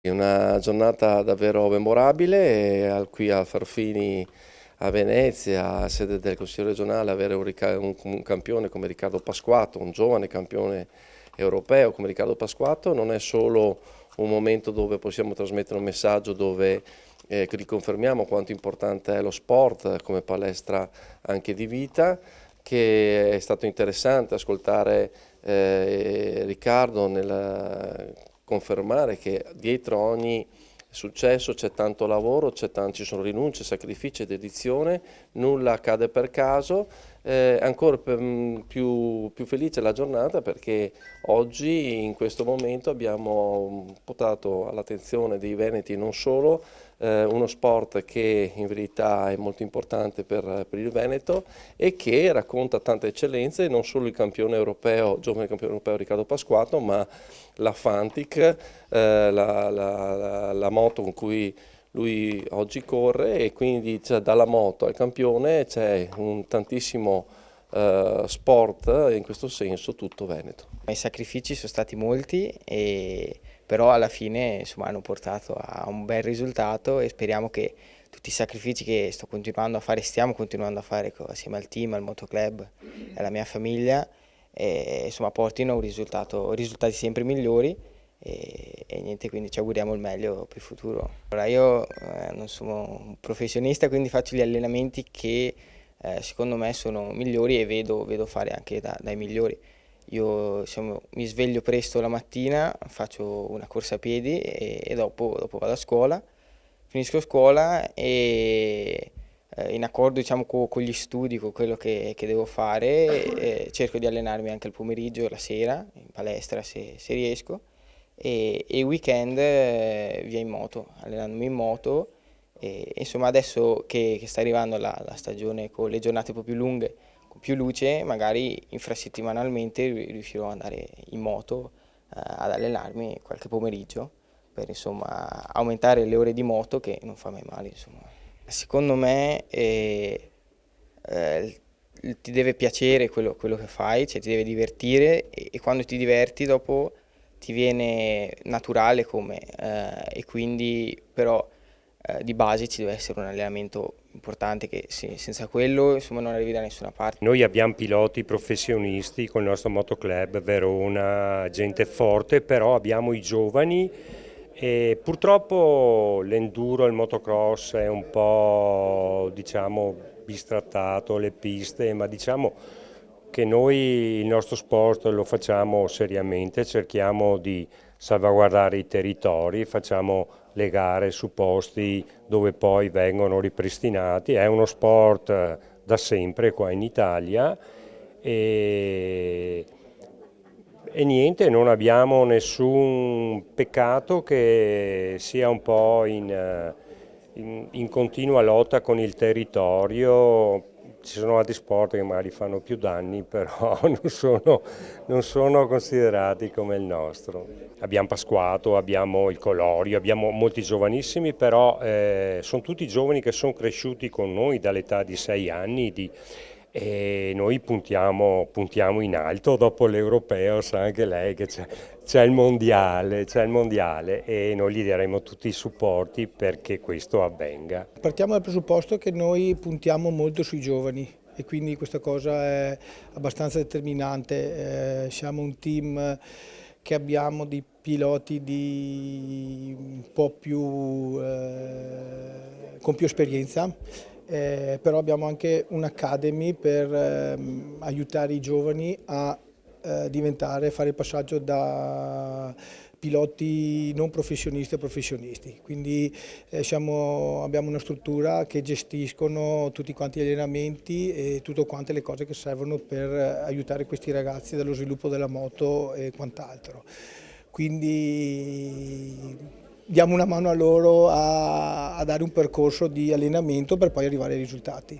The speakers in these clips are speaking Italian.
È una giornata davvero memorabile e qui a Farfini a Venezia, sede del Consiglio regionale, avere un campione come Riccardo Pasquato, un giovane campione europeo come Riccardo Pasquato, non è solo un momento dove possiamo trasmettere un messaggio dove riconfermiamo quanto importante è lo sport come palestra anche di vita, che è stato interessante ascoltare Riccardo nel confermare che dietro ogni successo c'è tanto lavoro, ci sono rinunce, sacrifici e dedizione, nulla accade per caso. Ancora più felice la giornata perché oggi in questo momento abbiamo portato all'attenzione dei veneti non solo uno sport che in verità è molto importante per il Veneto e che racconta tante eccellenze, non solo il campione europeo, giovane campione europeo Riccardo Pasquato, ma la Fantic, la moto con cui lui oggi corre, e quindi dalla moto al campione c'è un tantissimo sport in questo senso tutto Veneto. I sacrifici sono stati molti, però alla fine insomma, hanno portato a un bel risultato e speriamo che tutti i sacrifici che stiamo continuando a fare assieme al team, al motoclub e alla mia famiglia, insomma, portino risultati sempre migliori e niente, quindi ci auguriamo il meglio per il futuro. Allora, io non sono un professionista, quindi faccio gli allenamenti che secondo me sono migliori e vedo fare anche dai migliori. Io mi sveglio presto la mattina, faccio una corsa a piedi e dopo vado a scuola, finisco scuola e in accordo diciamo, con gli studi, con quello che devo fare, cerco di allenarmi anche il pomeriggio, la sera, in palestra se riesco, e il weekend via in moto, allenandomi in moto. E, insomma adesso che sta arrivando la stagione con le giornate un po' più lunghe, con più luce, magari infrasettimanalmente riuscirò ad andare in moto ad allenarmi qualche pomeriggio per insomma aumentare le ore di moto che non fa mai male insomma. Secondo me ti deve piacere quello che fai, cioè ti deve divertire e quando ti diverti dopo ti viene naturale come e quindi però di base ci deve essere un allenamento importante che senza quello insomma non arrivi da nessuna parte. Noi abbiamo piloti professionisti con il nostro motoclub Verona, gente forte, però abbiamo i giovani e purtroppo l'enduro, il motocross è un po' diciamo bistrattato, le piste, ma diciamo che noi il nostro sport lo facciamo seriamente, cerchiamo di salvaguardare i territori, facciamo le gare su posti dove poi vengono ripristinati, è uno sport da sempre qua in Italia e niente, non abbiamo nessun peccato che sia un po' in continua lotta con il territorio. Ci sono altri sport che magari fanno più danni, però non sono considerati come il nostro. Abbiamo Pasquato, abbiamo il Colorio, abbiamo molti giovanissimi, però sono tutti giovani che sono cresciuti con noi dall'età di 6 anni e noi puntiamo in alto dopo l'europeo, sa anche lei che c'è il mondiale e noi gli daremo tutti i supporti perché questo avvenga. Partiamo dal presupposto che noi puntiamo molto sui giovani e quindi questa cosa è abbastanza determinante. Siamo un team che abbiamo dei piloti un po' più, con più esperienza. Però abbiamo anche un'academy per aiutare i giovani a fare il passaggio da piloti non professionisti a professionisti, quindi abbiamo una struttura che gestiscono tutti quanti gli allenamenti e tutte quante le cose che servono per aiutare questi ragazzi dallo sviluppo della moto e quant'altro. Quindi diamo una mano a loro a dare un percorso di allenamento per poi arrivare ai risultati.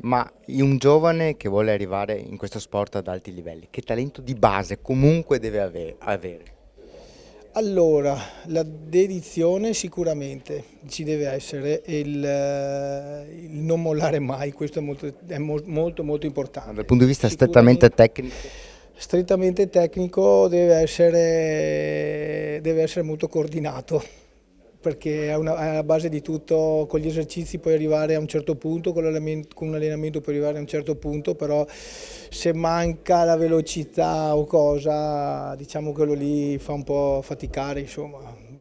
Ma un giovane che vuole arrivare in questo sport ad alti livelli, che talento di base comunque deve avere? Allora, la dedizione sicuramente ci deve essere, il non mollare mai, questo è molto importante. Dal punto di vista strettamente tecnico? Strettamente tecnico deve essere molto coordinato, perché è la base di tutto. Con gli esercizi puoi arrivare a un certo punto, con un allenamento puoi arrivare a un certo punto, però se manca la velocità o cosa, diciamo che quello lì fa un po' faticare, insomma.